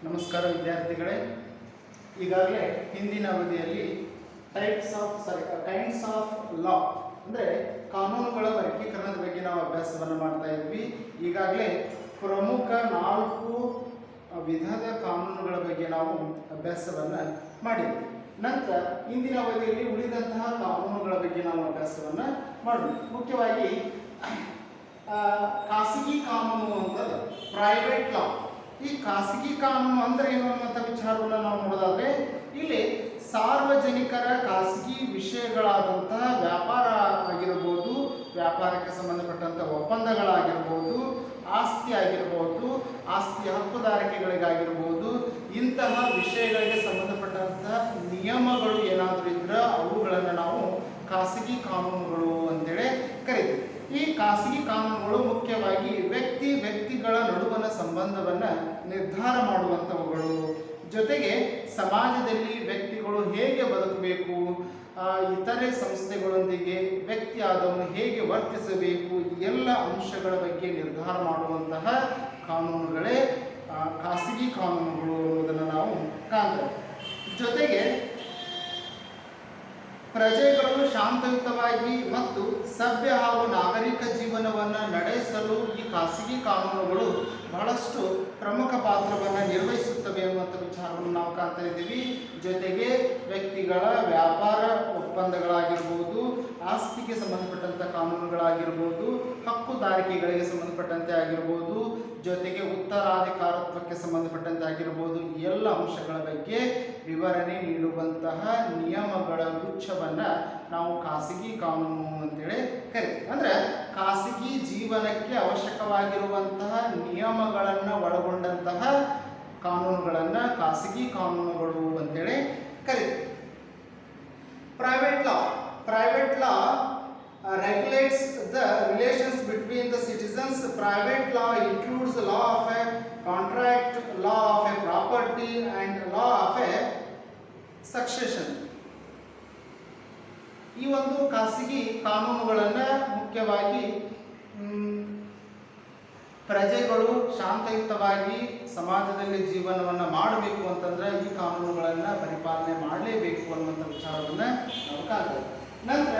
ನಮಸ್ಕಾರ ವಿದ್ಯಾರ್ಥಿಗಳೇ. ಈಗಾಗಲೇ ಹಿಂದಿನ ಅವಧಿಯಲ್ಲಿ ಕೈಂಡ್ಸ್ ಆಫ್ ಲಾ ಅಂದರೆ ಕಾನೂನುಗಳ ವರ್ಗೀಕರಣದ ಬಗ್ಗೆ ನಾವು ಅಭ್ಯಾಸವನ್ನು ಮಾಡ್ತಾ ಇದ್ವಿ. ಈಗಾಗಲೇ ಪ್ರಮುಖ 4 ವಿಧದ ಕಾನೂನುಗಳ ಬಗ್ಗೆ ನಾವು ಅಭ್ಯಾಸವನ್ನು ಮಾಡಿದ್ವಿ. ನಂತರ ಇಂದಿನ ಅವಧಿಯಲ್ಲಿ ಉಳಿದಂತಹ ಕಾನೂನುಗಳ ಬಗ್ಗೆ ನಾವು ಅಭ್ಯಾಸವನ್ನು ಮಾಡೋಣ. ಮುಖ್ಯವಾಗಿ ಖಾಸಗಿ ಕಾನೂನು ಅಂತದ್ದು ಪ್ರೈವೇಟ್ ಲಾ. ಈ ಖಾಸಗಿ ಕಾನೂನು ಅಂದರೆ ಏನು ಅನ್ನುವಂಥ ವಿಚಾರವನ್ನು ನಾವು ನೋಡೋದಾದ್ರೆ, ಇಲ್ಲಿ ಸಾರ್ವಜನಿಕರ ಖಾಸಗಿ ವಿಷಯಗಳಾದಂತಹ ವ್ಯಾಪಾರ ಆಗಿರ್ಬೋದು, ವ್ಯಾಪಾರಕ್ಕೆ ಸಂಬಂಧಪಟ್ಟಂಥ ಒಪ್ಪಂದಗಳಾಗಿರ್ಬೋದು, ಆಸ್ತಿ ಆಗಿರ್ಬೋದು, ಆಸ್ತಿಯ ಹಕ್ಕುದಾರಿಕೆಗಳಿಗಾಗಿರ್ಬೋದು, ಇಂತಹ ವಿಷಯಗಳಿಗೆ ಸಂಬಂಧಪಟ್ಟಂತಹ ನಿಯಮಗಳು ಏನಾದರೂ ಇದ್ರೆ ಅವುಗಳನ್ನು ನಾವು ಖಾಸಗಿ ಕಾನೂನುಗಳು ಅಂತೇಳಿ ಕರೀತೀವಿ. ಈ ಖಾಸಗಿ ಕಾನೂನುಗಳು ಮುಖ್ಯವಾಗಿ ವ್ಯಕ್ತಿಗಳ ನಡುವಣ ಸಂಬಂಧವನ್ನು ನಿರ್ಧಾರ ಮಾಡುವಂಥವುಗಳು, ಜೊತೆಗೆ ಸಮಾಜದಲ್ಲಿ ವ್ಯಕ್ತಿಗಳು ಹೇಗೆ ಬದುಕಬೇಕು, ಇತರೆ ಸಂಸ್ಥೆಗಳೊಂದಿಗೆ ವ್ಯಕ್ತಿ ಆದವನು ಹೇಗೆ ವರ್ತಿಸಬೇಕು, ಎಲ್ಲ ಅಂಶಗಳ ಬಗ್ಗೆ ನಿರ್ಧಾರ ಮಾಡುವಂತಹ ಕಾನೂನುಗಳೇ ಖಾಸಗಿ ಕಾನೂನುಗಳು ಅನ್ನೋದನ್ನು ನಾವು ಕಾಣ್ತೇವೆ. ಜೊತೆಗೆ ಪ್ರಜೆಗಳು ಶಾಂತಯುತವಾಗಿ ಮತ್ತು ಸಭ್ಯ ಹಾಗೂ ನಾಗರಿಕ ಜೀವನವನ್ನು ನಡೆಸಲು ಈ ಖಾಸಗಿ ಕಾನೂನುಗಳು ಬಹಳಷ್ಟು ಪ್ರಮುಖ ಪಾತ್ರವನ್ನು ನಿರ್ವಹಿಸುತ್ತವೆ ಅನ್ನುವಂಥ ವಿಚಾರವನ್ನು ನಾವು ಕಾಣ್ತಾ ಇದ್ದೀವಿ. ಜೊತೆಗೆ ವ್ಯಕ್ತಿಗಳ ವ್ಯಾಪಾರ ಒಪ್ಪಂದಗಳಾಗಿರ್ಬೋದು, ಆಸ್ತಿಗೆ ಸಂಬಂಧಪಟ್ಟಂಥ ಕಾನೂನುಗಳಾಗಿರ್ಬೋದು, ಹಕ್ಕುದಾರಿಕೆಗಳಿಗೆ ಸಂಬಂಧಪಟ್ಟಂತೆ ಆಗಿರ್ಬೋದು, ಜೊತೆಗೆ ಉತ್ತರಾಧಿಕಾರತ್ವಕ್ಕೆ ಸಂಬಂಧಪಟ್ಟಂತೆ ಆಗಿರ್ಬೋದು, ಎಲ್ಲ ಅಂಶಗಳ ಬಗ್ಗೆ ವಿವರಣೆ ನೀಡುವಂತಹ ನಿಯಮಗಳ ಗುಚ್ಛವನ್ನು ನಾವು ಖಾಸಗಿ ಕಾನೂನು ಅಂತೇಳಿ ಕರಿತೀವಿ. ಅಂದರೆ ಖಾಸಗಿ ಜೀವನಕ್ಕೆ ಅವಶ್ಯಕವಾಗಿರುವಂತಹ ನಿಯಮಗಳನ್ನು ಒಳಗೊಂಡಂತಹ ಕಾನೂನುಗಳನ್ನು ಖಾಸಗಿ ಕಾನೂನುಗಳು ಅಂತೇಳಿ ಕರಿತೀವಿ. Private law regulates the relations between the citizens. Private law includes the law of a contract, law of a property, and law of a succession. ಈ ಒಂದು ಖಾಸಗಿ ಕಾನೂನುಗಳನ್ನು ಮುಖ್ಯವಾಗಿ ಪ್ರಜೆಗಳು ಶಾಂತಯುತವಾಗಿ ಸಮಾಜದಲ್ಲಿ ಜೀವನವನ್ನು ಮಾಡಬೇಕು ಅಂತಂದ್ರೆ ಈ ಕಾನೂನುಗಳನ್ನು ಪರಿಪಾಲನೆ ಮಾಡಲೇಬೇಕು ಅನ್ನುವಂಥ ವಿಚಾರವನ್ನು ನಾವು ಕಾಣ್ತೇವೆ. ನಂತರ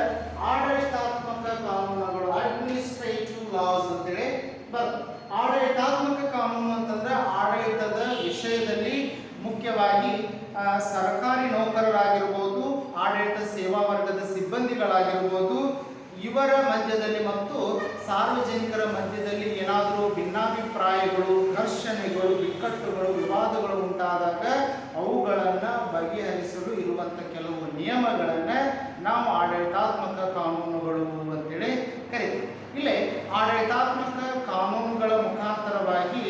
ಆಡಳಿತಾತ್ಮಕ ಕಾನೂನುಗಳು, ಅಡ್ಮಿನಿಸ್ಟ್ರೇಟಿವ್ ಲಾಸ್ ಅಂತೇಳಿ ಬರ್ತದೆ. ಆಡಳಿತಾತ್ಮಕ ಕಾನೂನು ಅಂತಂದ್ರೆ ಆಡಳಿತದ ವಿಷಯದಲ್ಲಿ ಮುಖ್ಯವಾಗಿ ಸರ್ಕಾರಿ ನೌಕರರಾಗಿರ್ಬೋದು, ಆಡಳಿತ ಸೇವಾ ವರ್ಗದ ಸಿಬ್ಬಂದಿಗಳಾಗಿರ್ಬೋದು, ಇವರ ಮಧ್ಯದಲ್ಲಿ ಮತ್ತು ಸಾರ್ವಜನಿಕರ ಮಧ್ಯದಲ್ಲಿ ಏನಾದರೂ ಭಿನ್ನಾಭಿಪ್ರಾಯಗಳು, ಘರ್ಷಣೆಗಳು, ಬಿಕ್ಕಟ್ಟುಗಳು, ವಿವಾದಗಳು ಉಂಟಾದಾಗ ಅವುಗಳನ್ನು ಬಗೆಹರಿಸಲು ಇರುವಂಥ ಕೆಲವು ನಿಯಮಗಳನ್ನು ನಾವು ಆಡಳಿತಾತ್ಮಕ ಕಾನೂನುಗಳು ಅಂತೇಳಿ ಕರಿತೀವಿ. ಇಲ್ಲೇ ಆಡಳಿತಾತ್ಮಕ ಕಾನೂನುಗಳ ಮುಖಾಂತರವಾಗಿ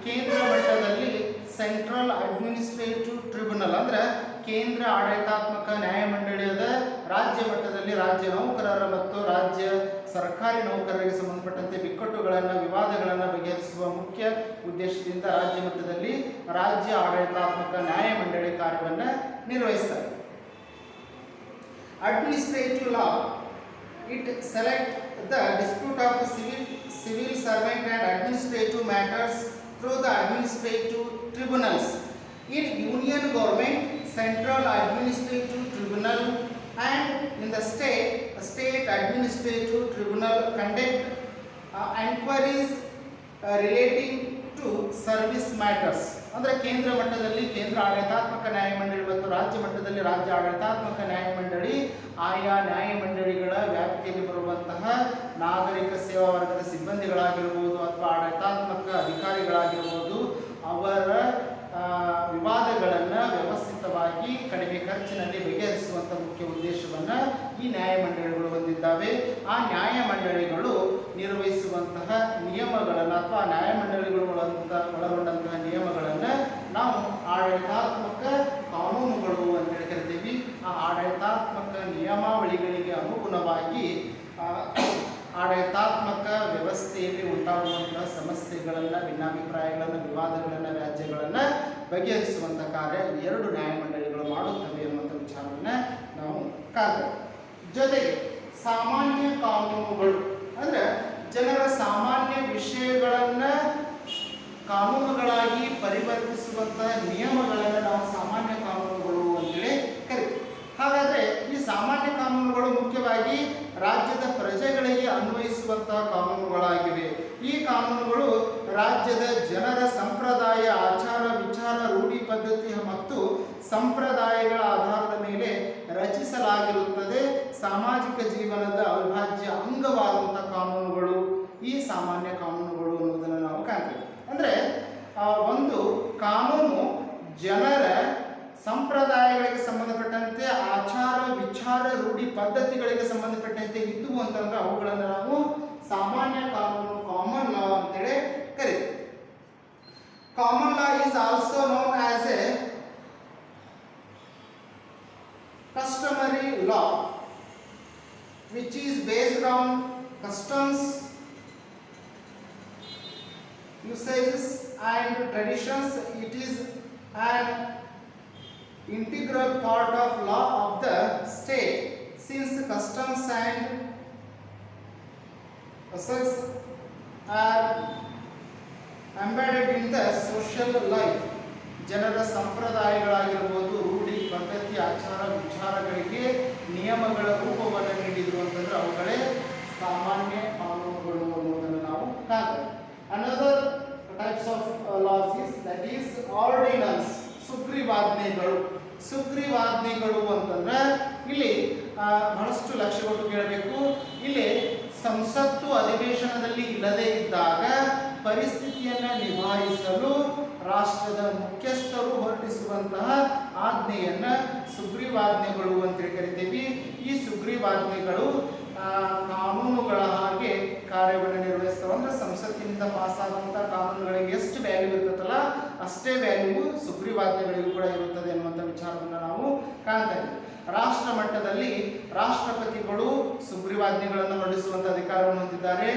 ಕೇಂದ್ರ ಮಟ್ಟದಲ್ಲಿ ಸೆಂಟ್ರಲ್ ಅಡ್ಮಿನಿಸ್ಟ್ರೇಟಿವ್ ಟ್ರಿಬ್ಯುನಲ್ ಅಂದರೆ ಕೇಂದ್ರ ಆಡಳಿತಾತ್ಮಕ ನ್ಯಾಯಮಂಡಳಿಯದ, ರಾಜ್ಯ ಮಟ್ಟದಲ್ಲಿ ರಾಜ್ಯ ನೌಕರರ ಮತ್ತು ರಾಜ್ಯ ಸರ್ಕಾರಿ ನೌಕರರಿಗೆ ಸಂಬಂಧಪಟ್ಟಂತೆ ಬಿಕ್ಕಟ್ಟುಗಳನ್ನು, ವಿವಾದಗಳನ್ನು ಬಗೆಹರಿಸುವ ಮುಖ್ಯ ಉದ್ದೇಶದಿಂದ ರಾಜ್ಯ ಮಟ್ಟದಲ್ಲಿ ರಾಜ್ಯ ಆಡಳಿತಾತ್ಮಕ ನ್ಯಾಯಮಂಡಳಿ ಕಾರ್ಯವನ್ನು ನಿರ್ವಹಿಸ್ತಾರೆ. Administrative law, it select the dispute of civil servant and administrative matters through the administrative tribunals. In union government, central administrative tribunal, and in the state administrative tribunal conduct inquiries relating to service matters. ಅಂದರೆ ಕೇಂದ್ರ ಮಟ್ಟದಲ್ಲಿ ಕೇಂದ್ರ ಆಡಳಿತಾತ್ಮಕ ನ್ಯಾಯಮಂಡಳಿ ಮತ್ತು ರಾಜ್ಯ ಮಟ್ಟದಲ್ಲಿ ರಾಜ್ಯ ಆಡಳಿತಾತ್ಮಕ ನ್ಯಾಯಮಂಡಳಿ ಆಯಾ ನ್ಯಾಯಮಂಡಳಿಗಳ ವ್ಯಾಪ್ತಿಯಲ್ಲಿ ಬರುವಂತಹ ನಾಗರಿಕ ಸೇವಾ ವರ್ಗದ ಸಿಬ್ಬಂದಿಗಳಾಗಿರ್ಬೋದು ಅಥವಾ ಆಡಳಿತಾತ್ಮಕ ಅಧಿಕಾರಿಗಳಾಗಿರ್ಬೋದು, ಅವರ ವಿವಾದಗಳನ್ನು ವ್ಯವಸ್ಥಿತವಾಗಿ ಕಡಿಮೆ ಖರ್ಚಿನಲ್ಲಿ ಬಗೆಹರಿಸುವಂಥ ಮುಖ್ಯ ಉದ್ದೇಶವನ್ನು ಈ ನ್ಯಾಯಮಂಡಳಿಗಳು ಹೊಂದಿದ್ದಾವೆ. ಆ ನ್ಯಾಯಮಂಡಳಿಗಳು ನಿರ್ವಹಿಸುವಂತಹ ನಿಯಮಗಳನ್ನು ಅಥವಾ ನ್ಯಾಯಮಂಡಳಿಗಳು ಒಳಗೊಂಡಂತಹ ನಿಯಮಗಳನ್ನು ನಾವು ಆಡಳಿತಾತ್ಮಕ ಕಾನೂನುಗಳು ಅಂತೇಳಿ ಕರಿತೀವಿ. ಆ ಆಡಳಿತಾತ್ಮಕ ನಿಯಮಾವಳಿಗಳಿಗೆ ಅನುಗುಣವಾಗಿ ಆಡಳಿತಾತ್ಮಕ ವ್ಯವಸ್ಥೆಯಲ್ಲಿ ಉಂಟಾಗುವಂತಹ ಸಮಸ್ಯೆಗಳನ್ನು, ಭಿನ್ನಾಭಿಪ್ರಾಯಗಳನ್ನು, ವಿವಾದಗಳನ್ನು, ವ್ಯಾಜ್ಯಗಳನ್ನು ಬಗೆಹರಿಸುವಂಥ ಕಾರ್ಯ 2 ನ್ಯಾಯಮಂಡಳಿಗಳು ಮಾಡುತ್ತವೆ ಅನ್ನುವಂಥ ವಿಚಾರವನ್ನು ನಾವು ಕಾಣ್ತೇವೆ. ಜೊತೆಗೆ ಸಾಮಾನ್ಯ ಕಾನೂನುಗಳು ಅಂದರೆ ಜನರ ಸಾಮಾನ್ಯ ವಿಷಯಗಳನ್ನು ಕಾನೂನುಗಳಾಗಿ ಪರಿವರ್ತಿಸುವ ಅನ್ವಯಿಸುವಂತಹ ನಿಯಮಗಳನ್ನು ನಾವು ಸಾಮಾನ್ಯ ಕಾನೂನುಗಳು ಅಂತೇಳಿ ಕರಿತೀವಿ. ಹಾಗಾದ್ರೆ ಈ ಸಾಮಾನ್ಯ ಕಾನೂನುಗಳು ಮುಖ್ಯವಾಗಿ ರಾಜ್ಯದ ಪ್ರಜೆಗಳಿಗೆ ಅನ್ವಯಿಸುವಂತಹ ಕಾನೂನುಗಳಾಗಿವೆ. ಈ ಕಾನೂನುಗಳು ರಾಜ್ಯದ ಜನರ ಸಂಪ್ರದಾಯ, ಆಚಾರ ವಿಚಾರ, ರೂಢಿ ಪದ್ಧತಿ ಮತ್ತು ಸಂಪ್ರದಾಯಗಳ ಆಧಾರದ ಮೇಲೆ ರಚಿಸಲಾಗಿರುತ್ತದೆ. ಸಾಮಾಜಿಕ ಜೀವನದ ಅವಿಭಾಜ್ಯ ಅಂಗವಾದಂತಹ ಕಾನೂನುಗಳು ಈ ಸಾಮಾನ್ಯ ಕಾನೂನುಗಳು ಅನ್ನೋದನ್ನು ನಾವು ಕಾಣ್ತೇವೆ. ಅಂದ್ರೆ ಒಂದು ಕಾನೂನು ಜನರ ಸಂಪ್ರದಾಯಗಳಿಗೆ ಸಂಬಂಧಪಟ್ಟಂತೆ, ಆಚಾರ ವಿಚಾರ ರೂಢಿ ಪದ್ಧತಿಗಳಿಗೆ ಸಂಬಂಧಪಟ್ಟಂತೆ ಇದ್ದು ಅಂತಂದ್ರೆ ಅವುಗಳನ್ನು ನಾವು ಸಾಮಾನ್ಯ ಕಾನೂನು, ಕಾಮನ್ ಲಾ ಅಂತೇಳಿ ಕರೀತೀವಿ. Common law is also known as A customary law which is based on customs, usages and traditions. It is an integral part of law of the state since customs and usages are embedded in the social life. ಜನರ ಸಂಪ್ರದಾಯಗಳಾಗಿರ್ಬೋದು, ರೂಢಿ ಪದ್ಧತಿ, ಆಚಾರ ವಿಚಾರಗಳಿಗೆ ನಿಯಮಗಳ ರೂಪವನ್ನು ನೀಡಿದ್ರು ಅಂತಂದ್ರೆ ಅವುಗಳೇ ಸಾಮಾನ್ಯ ಕಾನೂನುಗಳು ಅನ್ನೋದನ್ನು ನಾವು ಕಾಣ್ತೇವೆ. Another types of laws is that is ordinance, ಸುಗ್ರೀವಾಜ್ಞೆಗಳು. ಸುಗ್ರೀವಾಜ್ಞೆಗಳು ಅಂತಂದ್ರೆ ಇಲ್ಲಿ ಬಹಳಷ್ಟು ಲಕ್ಷ್ಯ ಕೊಟ್ಟು ಕೇಳಬೇಕು. ಇಲ್ಲಿ ಸಂಸತ್ತು ಅಧಿವೇಶನದಲ್ಲಿ ಇಲ್ಲದೇ ಇದ್ದಾಗ ಪರಿಸ್ಥಿತಿಯನ್ನು ನಿಭಾಯಿಸಲು ರಾಷ್ಟ್ರದ ಮುಖ್ಯಸ್ಥರು ಹೊರಡಿಸುವಂತಹ ಆಜ್ಞೆಯನ್ನ ಸುಗ್ರೀವಾಜ್ಞೆಗಳು ಅಂತೇಳಿ ಕರಿತೀವಿ. ಈ ಸುಗ್ರೀವಾಜ್ಞೆಗಳು ಕಾನೂನುಗಳ ಹಾಗೆ ಕಾರ್ಯವನ್ನು ನಿರ್ವಹಿಸ್ತವೆ. ಅಂದ್ರೆ ಸಂಸತ್ತಿನಿಂದ ಪಾಸ್ ಆದಂಥ ಕಾನೂನುಗಳಿಗೆ ಎಷ್ಟು ವ್ಯಾಲ್ಯೂ ಇರುತ್ತಲ್ಲ ಅಷ್ಟೇ ವ್ಯಾಲ್ಯೂ ಸುಗ್ರೀವಾಜ್ಞೆಗಳಿಗೂ ಕೂಡ ಇರುತ್ತದೆ ಅನ್ನುವಂಥ ವಿಚಾರವನ್ನು ನಾವು ಕಾಣ್ತಾ ಇದ್ದೀವಿ. ರಾಷ್ಟ್ರ ಮಟ್ಟದಲ್ಲಿ ರಾಷ್ಟ್ರಪತಿಗಳು ಸುಗ್ರೀವಾಜ್ಞೆಗಳನ್ನು ಹೊರಡಿಸುವಂಥ ಅಧಿಕಾರವನ್ನು ಹೊಂದಿದ್ದಾರೆ.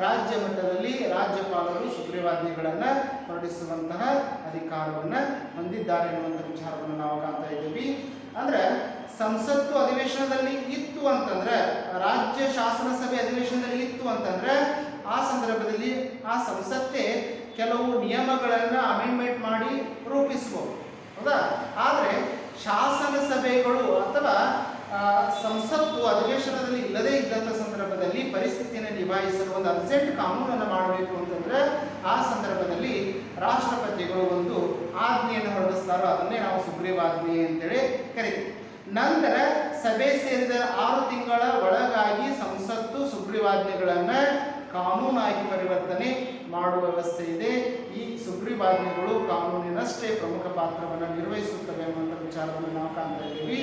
ರಾಜ್ಯ ಮಟ್ಟದಲ್ಲಿ ರಾಜ್ಯಪಾಲರು ಸುಗ್ರೀವಾಜ್ಞೆಗಳನ್ನು ಹೊರಡಿಸುವಂತಹ ಅಧಿಕಾರವನ್ನು ಹೊಂದಿದ್ದಾರೆ ಎನ್ನುವಂಥ ವಿಚಾರವನ್ನು ನಾವು ಕಾಣ್ತಾ ಇದ್ದೀವಿ. ಅಂದ್ರೆ ಸಂಸತ್ತು ಅಧಿವೇಶನದಲ್ಲಿ ಇತ್ತು ಅಂತಂದ್ರೆ, ರಾಜ್ಯ ಶಾಸನ ಸಭೆ ಅಧಿವೇಶನದಲ್ಲಿ ಇತ್ತು ಅಂತಂದ್ರೆ ಆ ಸಂದರ್ಭದಲ್ಲಿ ಆ ಸಂಸತ್ತೇ ಕೆಲವು ನಿಯಮಗಳನ್ನು ಅಮೆಂಡ್ಮೆಂಟ್ ಮಾಡಿ ರೂಪಿಸಬಹುದು, ಹೌದಾ? ಆದರೆ ಶಾಸನ ಸಭೆಗಳು ಅಥವಾ ಸಂಸತ್ತು ಅಧಿವೇಶನದಲ್ಲಿ ಇಲ್ಲದೇ ಇದ್ದಂಥ ಸಂದರ್ಭದಲ್ಲಿ ಪರಿಸ್ಥಿತಿಯನ್ನು ನಿಭಾಯಿಸಲು ಒಂದು ಅರ್ಜೆಂಟ್ ಕಾನೂನನ್ನು ಮಾಡಬೇಕು ಅಂತಂದ್ರೆ ಆ ಸಂದರ್ಭದಲ್ಲಿ ರಾಷ್ಟ್ರಪತಿಗಳು ಒಂದು ಆಜ್ಞೆಯನ್ನು ಹೊರಡಿಸ್ತಾರೋ ಅದನ್ನೇ ನಾವು ಸುಗ್ರೀವಾಜ್ಞೆ ಅಂತೇಳಿ ಕರಿತೀವಿ. ನಂತರ ಸಭೆ ಸೇರಿದ 6 ತಿಂಗಳ ಒಳಗಾಗಿ ಸಂಸತ್ತು ಸುಗ್ರೀವಾಜ್ಞೆಗಳನ್ನು ಕಾನೂನಾಗಿ ಪರಿವರ್ತನೆ ಮಾಡುವ ವ್ಯವಸ್ಥೆ ಇದೆ. ಈ ಸುಗ್ರೀವಾಜ್ಞೆಗಳು ಕಾನೂನಿನಷ್ಟೇ ಪ್ರಮುಖ ಪಾತ್ರವನ್ನು ನಿರ್ವಹಿಸುತ್ತವೆ ಅನ್ನುವಂಥ ವಿಚಾರವನ್ನು ನಾವು ಕಾಣ್ತಾ ಇದ್ದೀವಿ.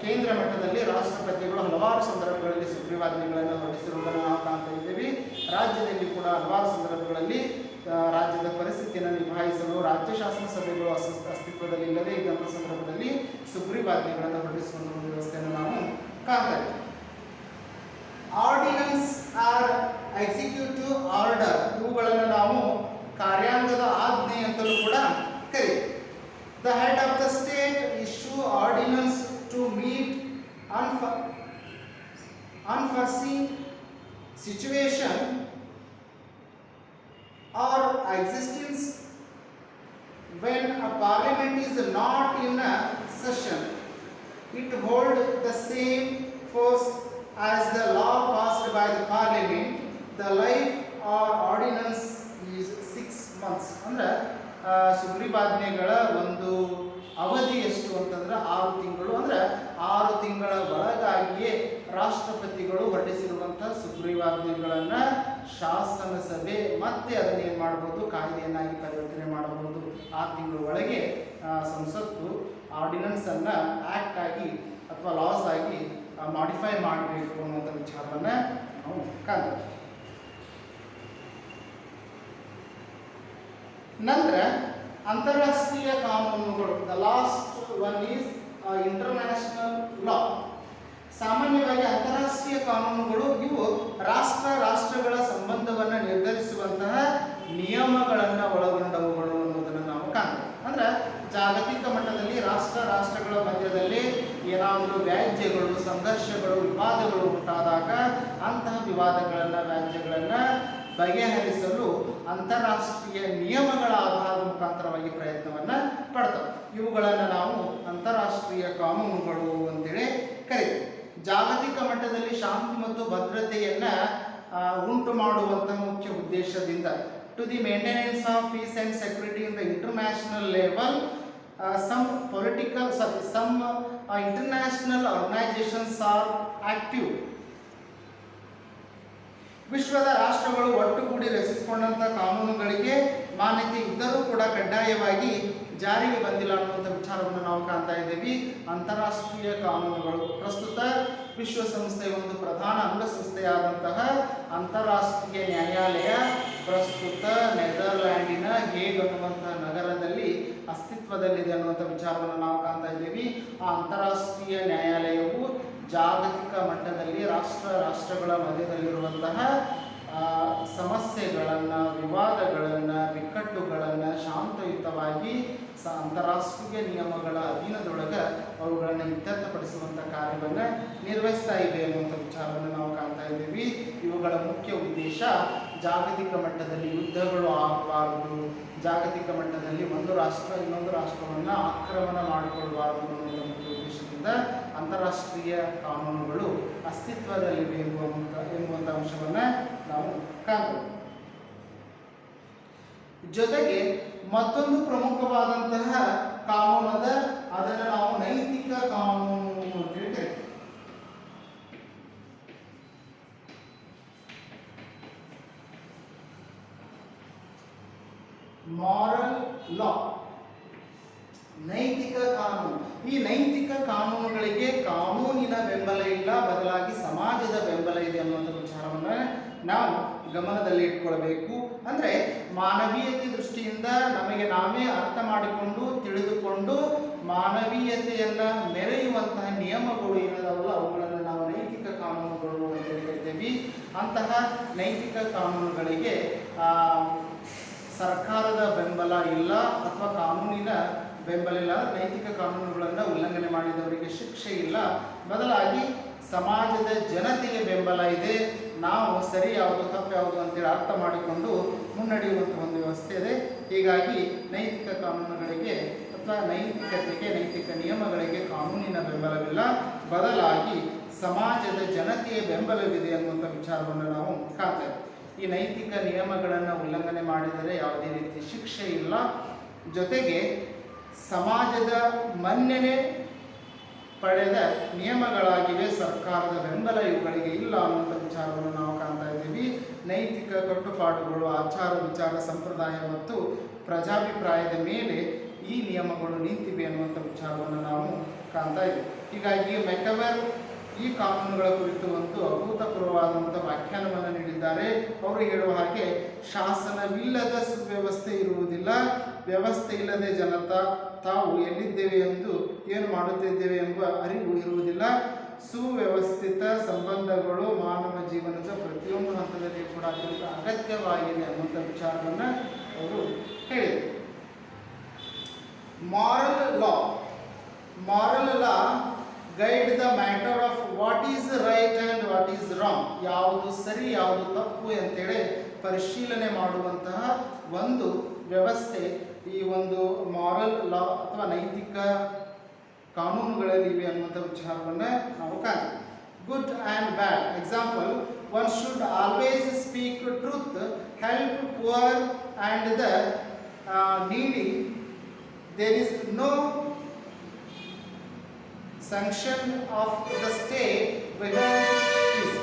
ಕೇಂದ್ರ ಮಟ್ಟದಲ್ಲಿ ರಾಷ್ಟ್ರಪತಿಗಳು ಹಲವಾರು ಸಂದರ್ಭಗಳಲ್ಲಿ ಸುಗ್ರೀವಾಜ್ಞೆಗಳನ್ನು ಹೊರಡಿಸಿರುವುದನ್ನು ನಾವು ಕಾಣ್ತಾ ಇದ್ದೀವಿ. ರಾಜ್ಯದಲ್ಲಿ ಕೂಡ ಹಲವಾರು ಸಂದರ್ಭಗಳಲ್ಲಿ ರಾಜ್ಯದ ಪರಿಸ್ಥಿತಿಯನ್ನು ನಿಭಾಯಿಸಲು ರಾಜ್ಯ ಶಾಸನ ಸಭೆಗಳು ಅಸ್ತಿತ್ವದಲ್ಲಿ ಇಲ್ಲದೇ ಇದ್ದಂಥ ಸಂದರ್ಭದಲ್ಲಿ ಸುಗ್ರೀವಾಜ್ಞೆಗಳನ್ನು ಹೊರಡಿಸುವ ಒಂದು ವ್ಯವಸ್ಥೆಯನ್ನು ನಾವು ಕಾಣ್ತಾ ಇದ್ದೀವಿ. ಆರ್ಡಿನನ್ಸ್ ಆರ್ ಎಕ್ಸಿಕ್ಯೂಟಿವ್ ಆರ್ಡರ್, ಇವುಗಳನ್ನು ನಾವು ಕಾರ್ಯಾಂಗದ ಆಜ್ಞೆ ಅಂತಲೂ ಕೂಡ ಕರೀತೀವಿ. The head of the state issue ordinance to meet unforeseen situation or existence when a parliament is not in a session. It holds the same force as the law passed by the parliament. The life or ordinance is 6 months. ಅಂದ್ರೆ ಸುಗ್ರೀವಾಜ್ಞೆಗಳ ಒಂದು ಅವಧಿ ಎಷ್ಟು ಅಂತಂದ್ರೆ 6 ತಿಂಗಳು. ಅಂದ್ರೆ 6 ತಿಂಗಳ ಒಳಗಾಗಿಯೇ ರಾಷ್ಟ್ರಪತಿಗಳು ಹೊರಡಿಸಿರುವಂತಹ ಸುಗ್ರೀವಾಜ್ಞೆಗಳನ್ನು ಶಾಸನ ಸಭೆ ಮತ್ತೆ ಅದನ್ನು ಏನು ಮಾಡಬಹುದು, ಕಾಯ್ದೆಯನ್ನಾಗಿ ಪರಿವರ್ತನೆ ಮಾಡಬಹುದು. 6 ತಿಂಗಳ ಒಳಗೆ ಸಂಸತ್ತು ಆರ್ಡಿನೆನ್ಸ್ ಅನ್ನ ಆಕ್ಟ್ ಆಗಿ ಅಥವಾ ಲಾಸ್ ಆಗಿ ಮಾಡಿಫೈ ಮಾಡಬೇಕು ಅನ್ನುವಂಥ ವಿಚಾರವನ್ನು ನಾವು ಕಾಣ್ತೀವಿ. ನಂತರ ಅಂತಾರಾಷ್ಟ್ರೀಯ ಕಾನೂನುಗಳು. The last one is international ಲಾ. ಸಾಮಾನ್ಯವಾಗಿ ಅಂತಾರಾಷ್ಟ್ರೀಯ ಕಾನೂನುಗಳು ಇವು ರಾಷ್ಟ್ರಗಳ ಸಂಬಂಧವನ್ನು ನಿರ್ಧರಿಸುವಂತಹ ನಿಯಮಗಳನ್ನು ಒಳಗೊಂಡವುಗಳು ಅನ್ನೋದನ್ನು ನಾವು ಕಾಣ್ತೇವೆ. ಅಂದ್ರೆ ಜಾಗತಿಕ ಮಟ್ಟದಲ್ಲಿ ರಾಷ್ಟ್ರಗಳ ಮಧ್ಯದಲ್ಲಿ ಏನಾದರೂ ವ್ಯಾಜ್ಯಗಳು, ಸಂಘರ್ಷಗಳು, ವಿವಾದಗಳು ಉಂಟಾದಾಗ ಅಂತಹ ವಿವಾದಗಳನ್ನು, ವ್ಯಾಜ್ಯಗಳನ್ನು ಬಗೆಹರಿಸಲು ಅಂತಾರಾಷ್ಟ್ರೀಯ ನಿಯಮಗಳ ಆಧಾರದ ಮುಖಾಂತರವಾಗಿ ಪ್ರಯತ್ನವನ್ನು ಪಡ್ತವೆ. ಇವುಗಳನ್ನು ನಾವು ಅಂತಾರಾಷ್ಟ್ರೀಯ ಕಾನೂನುಗಳು ಅಂತೇಳಿ ಕರೀತೀವಿ. ಜಾಗತಿಕ ಮಟ್ಟದಲ್ಲಿ ಶಾಂತಿ ಮತ್ತು ಭದ್ರತೆಯನ್ನು ಉಂಟು ಮಾಡುವಂತಹ ಮುಖ್ಯ ಉದ್ದೇಶದಿಂದ to the maintenance of peace and security in the international level some international organizations are active. ವಿಶ್ವದ ರಾಷ್ಟ್ರಗಳು ಒಟ್ಟುಗೂಡಿ ರಚಿಸಿಕೊಂಡಂಥ ಕಾನೂನುಗಳಿಗೆ ಮಾನ್ಯತೆ ಇದ್ದರೂ ಕೂಡ ಕಡ್ಡಾಯವಾಗಿ ಜಾರಿಗೆ ಬಂದಿಲ್ಲ ಅನ್ನುವಂಥ ವಿಚಾರವನ್ನು ನಾವು ಕಾಣ್ತಾ ಇದ್ದೀವಿ. ಅಂತಾರಾಷ್ಟ್ರೀಯ ಕಾನೂನುಗಳು ಪ್ರಸ್ತುತ ವಿಶ್ವಸಂಸ್ಥೆಯ ಒಂದು ಪ್ರಧಾನ ಅಂಗಸಂಸ್ಥೆಯಾದಂತಹ ಅಂತಾರಾಷ್ಟ್ರೀಯ ನ್ಯಾಯಾಲಯ ಪ್ರಸ್ತುತ ನೆದರ್ಲ್ಯಾಂಡಿನ ಹೇಗ್ ಅನ್ನುವಂತಹ ನಗರದಲ್ಲಿ ಅಸ್ತಿತ್ವದಲ್ಲಿದೆ ಅನ್ನುವಂಥ ವಿಚಾರವನ್ನು ನಾವು ಕಾಣ್ತಾ ಇದ್ದೀವಿ. ಆ ಅಂತಾರಾಷ್ಟ್ರೀಯ ನ್ಯಾಯಾಲಯವು ಜಾಗತಿಕ ಮಟ್ಟದಲ್ಲಿ ರಾಷ್ಟ್ರಗಳ ಮಧ್ಯದಲ್ಲಿರುವಂತಹ ಸಮಸ್ಯೆಗಳನ್ನು, ವಿವಾದಗಳನ್ನು, ಬಿಕ್ಕಟ್ಟುಗಳನ್ನು ಶಾಂತಯುತವಾಗಿ ಅಂತಾರಾಷ್ಟ್ರೀಯ ನಿಯಮಗಳ ಅಧೀನದೊಳಗೆ ಅವುಗಳನ್ನು ಇತ್ಯರ್ಥಪಡಿಸುವಂಥ ಕಾರ್ಯವನ್ನು ನಿರ್ವಹಿಸ್ತಾ ಇದೆ ಅನ್ನುವಂಥ ವಿಚಾರವನ್ನು ನಾವು ಕಾಣ್ತಾ ಇದ್ದೀವಿ. ಇವುಗಳ ಮುಖ್ಯ ಉದ್ದೇಶ ಜಾಗತಿಕ ಮಟ್ಟದಲ್ಲಿ ಯುದ್ಧಗಳು ಆಗಬಾರದು, ಜಾಗತಿಕ ಮಟ್ಟದಲ್ಲಿ ಒಂದು ರಾಷ್ಟ್ರ ಇನ್ನೊಂದು ರಾಷ್ಟ್ರವನ್ನು ಆಕ್ರಮಣ ಮಾಡಿಕೊಳ್ಳಬಾರದು ಅನ್ನುವಂಥ ಮುಖ್ಯ ಉದ್ದೇಶದಿಂದ ಅಂತಾರಾಷ್ಟ್ರೀಯ ಕಾನೂನುಗಳು ಅಸ್ತಿತ್ವದಲ್ಲಿವೆ ಎನ್ನುವಂಥ ಅಂಶವನ್ನು ನಾವು ಕಾಣ್ತೇವೆ. ಜೊತೆಗೆ ಮತ್ತೊಂದು ಪ್ರಮುಖವಾದಂತಹ ಕಾನೂನದ ಅದನ್ನು ನಾವು ನೈತಿಕ ಕಾನೂನು ಅಂತ ಹೇಳ್ತೇವೆ. ಮಾರಲ್ ಲಾ, ನೈತಿಕ ಕಾನೂನು. ಈ ನೈತಿಕ ಕಾನೂನುಗಳಿಗೆ ಕಾನೂನಿನ ಬೆಂಬಲ ಇಲ್ಲ, ಬದಲಾಗಿ ಸಮಾಜದ ಬೆಂಬಲ ಇದೆ ಅನ್ನುವಂಥ ವಿಚಾರವನ್ನು ನಾವು ಗಮನದಲ್ಲಿ ಇಟ್ಕೊಳ್ಬೇಕು. ಅಂದರೆ ಮಾನವೀಯತೆ ದೃಷ್ಟಿಯಿಂದ ನಮಗೆ ನಾವೇ ಅರ್ಥ ಮಾಡಿಕೊಂಡು ತಿಳಿದುಕೊಂಡು ಮಾನವೀಯತೆಯನ್ನು ಮೆರೆಯುವಂತಹ ನಿಯಮಗಳು ಏನಿದಾವಲ್ಲ ಅವುಗಳನ್ನು ನಾವು ನೈತಿಕ ಕಾನೂನುಗಳು ಅಂತ ಹೇಳ್ತೇವೆ. ಅಂತಹ ನೈತಿಕ ಕಾನೂನುಗಳಿಗೆ ಸರ್ಕಾರದ ಬೆಂಬಲ ಇಲ್ಲ ಅಥವಾ ಕಾನೂನಿನ ಬೆಂಬಲ ಇಲ್ಲ. ನೈತಿಕ ಕಾನೂನುಗಳನ್ನು ಉಲ್ಲಂಘನೆ ಮಾಡಿದವರಿಗೆ ಶಿಕ್ಷೆ ಇಲ್ಲ, ಬದಲಾಗಿ ಸಮಾಜದ ಜನತೆಗೆ ಬೆಂಬಲ ಇದೆ. ನಾವು ಸರಿ ಯಾವುದು ತಪ್ಪು ಯಾವುದು ಅಂತೇಳಿ ಅರ್ಥ ಮಾಡಿಕೊಂಡು ಮುನ್ನಡೆಯುವಂಥ ಒಂದು ವ್ಯವಸ್ಥೆ ಇದೆ. ಹೀಗಾಗಿ ನೈತಿಕ ಕಾನೂನುಗಳಿಗೆ ಅಥವಾ ನೈತಿಕತೆಗೆ, ನೈತಿಕ ನಿಯಮಗಳಿಗೆ ಕಾನೂನಿನ ಬೆಂಬಲವಿಲ್ಲ, ಬದಲಾಗಿ ಸಮಾಜದ ಜನತೆಯ ಬೆಂಬಲವಿದೆ ಅನ್ನುವಂಥ ವಿಚಾರವನ್ನು ನಾವು ಕಾಣ್ತೇವೆ. ಈ ನೈತಿಕ ನಿಯಮಗಳನ್ನು ಉಲ್ಲಂಘನೆ ಮಾಡಿದರೆ ಯಾವುದೇ ರೀತಿ ಶಿಕ್ಷೆ ಇಲ್ಲ, ಜೊತೆಗೆ ಸಮಾಜದ ಮನ್ನಣೆ ಪಡೆದ ನಿಯಮಗಳಾಗಿವೆ, ಸರ್ಕಾರದ ಬೆಂಬಲ ಇವುಗಳಿಗೆ ಇಲ್ಲ ಅನ್ನುವಂಥ ವಿಚಾರವನ್ನು ನಾವು ಕಾಣ್ತಾ ಇದ್ದೀವಿ. ನೈತಿಕ ಕಟ್ಟುಪಾಡುಗಳು, ಆಚಾರ ವಿಚಾರ, ಸಂಪ್ರದಾಯ ಮತ್ತು ಪ್ರಜಾಭಿಪ್ರಾಯದ ಮೇಲೆ ಈ ನಿಯಮಗಳು ನಿಂತಿವೆ ಅನ್ನುವಂಥ ವಿಚಾರವನ್ನು ನಾವು ಕಾಣ್ತಾ ಇದ್ದೀವಿ. ಹೀಗಾಗಿ ಮೆಕವರ್ ಈ ಕಾನೂನುಗಳ ಕುರಿತು ಒಂದು ಅಭೂತಪೂರ್ವವಾದಂಥ ವ್ಯಾಖ್ಯಾನವನ್ನು ನೀಡಿದ್ದಾರೆ. ಅವರು ಹೇಳುವ ಹಾಗೆ, ಶಾಸನವಿಲ್ಲದ ಸುವ್ಯವಸ್ಥೆ ಇರುವುದಿಲ್ಲ, ವ್ಯವಸ್ಥೆ ಇಲ್ಲದೆ ಜನತಾ ತಾವು ಎಲ್ಲಿದ್ದೇವೆ ಎಂದು ಏನು ಮಾಡುತ್ತಿದ್ದೇವೆ ಎಂಬ ಅರಿವು ಇರುವುದಿಲ್ಲ, ಸುವ್ಯವಸ್ಥಿತ ಸಂಬಂಧಗಳು ಮಾನವ ಜೀವನದ ಪ್ರತಿಯೊಂದು ಹಂತದಲ್ಲಿ ಕೂಡ ಅತ್ಯಂತ ಅಗತ್ಯವಾಗಿದೆ ಅನ್ನುವಂಥ ವಿಚಾರವನ್ನು ಅವರು ಹೇಳಿದರು. Moral law guide the matter of what is right and what is wrong, ಯಾವುದು ಸರಿ ಯಾವುದು ತಪ್ಪು ಅಂತೇಳಿ ಪರಿಶೀಲನೆ ಮಾಡುವಂತಹ ಒಂದು ವ್ಯವಸ್ಥೆ ಈ ಒಂದು ಮಾರಲ್ ಲಾ ಅಥವಾ ನೈತಿಕ ಕಾನೂನುಗಳಲ್ಲಿವೆ ಅನ್ನುವಂಥ ವಿಚಾರವನ್ನು ನಾವು ಕಾಣ್ತೀವಿ. Good and bad example, one should always speak truth, help poor and the needy, there is no sanction of the state behind this.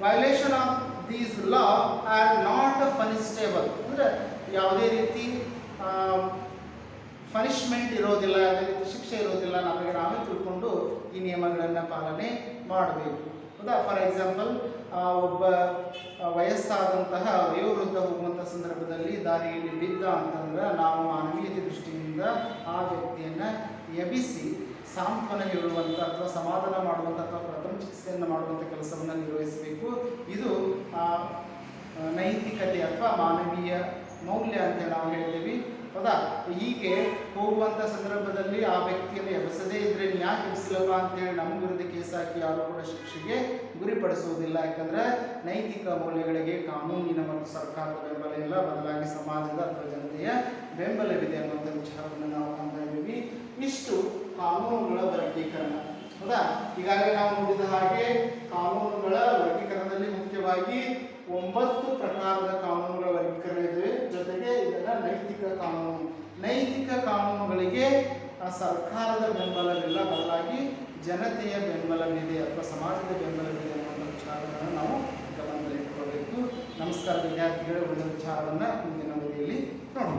Violation of these law are not punishable. ಅಂದರೆ ಯಾವುದೇ ರೀತಿ punishment ಇರೋದಿಲ್ಲ, ಯಾವುದೇ ರೀತಿ ಶಿಕ್ಷೆ ಇರೋದಿಲ್ಲ. ನಮಗೆ ನಾವೇ ತಿಳ್ಕೊಂಡು ಈ ನಿಯಮಗಳನ್ನು ಪಾಲನೆ ಮಾಡಬೇಕು. ಹೌದಾ? ಫಾರ್ ಎಕ್ಸಾಂಪಲ್, ಒಬ್ಬ ವಯಸ್ಸಾದಂತಹ ವಯೋವೃದ್ಧ ಹೋಗುವಂಥ ಸಂದರ್ಭದಲ್ಲಿ ದಾರಿಯಲ್ಲಿ ಬಿದ್ದ ಅಂತಂದ್ರೆ ನಾವು ಮಾನವೀಯತೆ ದೃಷ್ಟಿಯಿಂದ ಆ ವ್ಯಕ್ತಿಯನ್ನು ಎಬ್ಬಿಸಿ ಸಾಂತ್ವನ ಹೇಳುವಂಥ ಅಥವಾ ಸಮಾಧಾನ ಮಾಡುವಂಥ ಅಥವಾ ಪ್ರಥಮ ಚಿಕಿತ್ಸೆಯನ್ನು ಮಾಡುವಂಥ ಕೆಲಸವನ್ನು ನಿರ್ವಹಿಸಬೇಕು. ಇದು ನೈತಿಕತೆ ಅಥವಾ ಮಾನವೀಯ ಮೌಲ್ಯ ಅಂತ ನಾವು ಹೇಳ್ತೀವಿ. ಹೌದಾ. ಹೀಗೆ ಹೋಗುವಂಥ ಸಂದರ್ಭದಲ್ಲಿ ಆ ವ್ಯಕ್ತಿಯನ್ನು ಎಬ್ಬಿಸದೇ ಇದ್ರೆ ನೀ ಯಾಕೆ ಎಬ್ಬಿಸಿಲ್ಲಪ್ಪ ಅಂತೇಳಿ ನಮ್ಮ ವಿರುದ್ಧ ಕೇಸ್ ಹಾಕಿ ಯಾರು ಕೂಡ ಶಿಕ್ಷೆಗೆ ಗುರಿಪಡಿಸುವುದಿಲ್ಲ. ಯಾಕಂದ್ರೆ ನೈತಿಕ ಮೌಲ್ಯಗಳಿಗೆ ಕಾನೂನಿನ ಮತ್ತು ಸರ್ಕಾರದ ಬೆಂಬಲ ಇಲ್ಲ, ಬದಲಾಗಿ ಸಮಾಜದ ಅಥವಾ ಜನತೆಯ ಬೆಂಬಲವಿದೆ ಅನ್ನುವಂಥ ವಿಚಾರವನ್ನು ನಾವು ಕಾಣ್ತಾ ಇದ್ದೀವಿ. ಇಷ್ಟು ಕಾನೂನುಗಳ ವರ್ಗೀಕರಣ. ಹೌದಾ. ಈಗಾಗಲೇ ನಾವು ನೋಡಿದ ಹಾಗೆ ಕಾನೂನುಗಳ ವರ್ಗೀಕರಣದಲ್ಲಿ ಮುಖ್ಯವಾಗಿ 9 ಪ್ರಕಾರದ ಕಾನೂನುಗಳ ವರ್ಗೀಕರಣ ಇದೆ. ಜೊತೆಗೆ ಇದನ್ನ ನೈತಿಕ ಕಾನೂನು. ನೈತಿಕ ಕಾನೂನುಗಳಿಗೆ ಸರ್ಕಾರದ ಬೆಂಬಲವಿಲ್ಲ, ಬದಲಾಗಿ ಜನತೆಯ ಬೆಂಬಲವಿದೆ ಅಥವಾ ಸಮಾಜದ ಬೆಂಬಲವಿದೆ ಅನ್ನುವಂಥ ವಿಚಾರವನ್ನು ನಾವು ಗಮನದಲ್ಲಿಟ್ಟುಕೊಳ್ಳಬೇಕು. ನಮಸ್ಕಾರ ವಿದ್ಯಾರ್ಥಿಗಳೇ, ಉಳಿದ ವಿಚಾರವನ್ನು ಮುಂದಿನ ಅವಧಿಯಲ್ಲಿ ನೋಡೋಣ.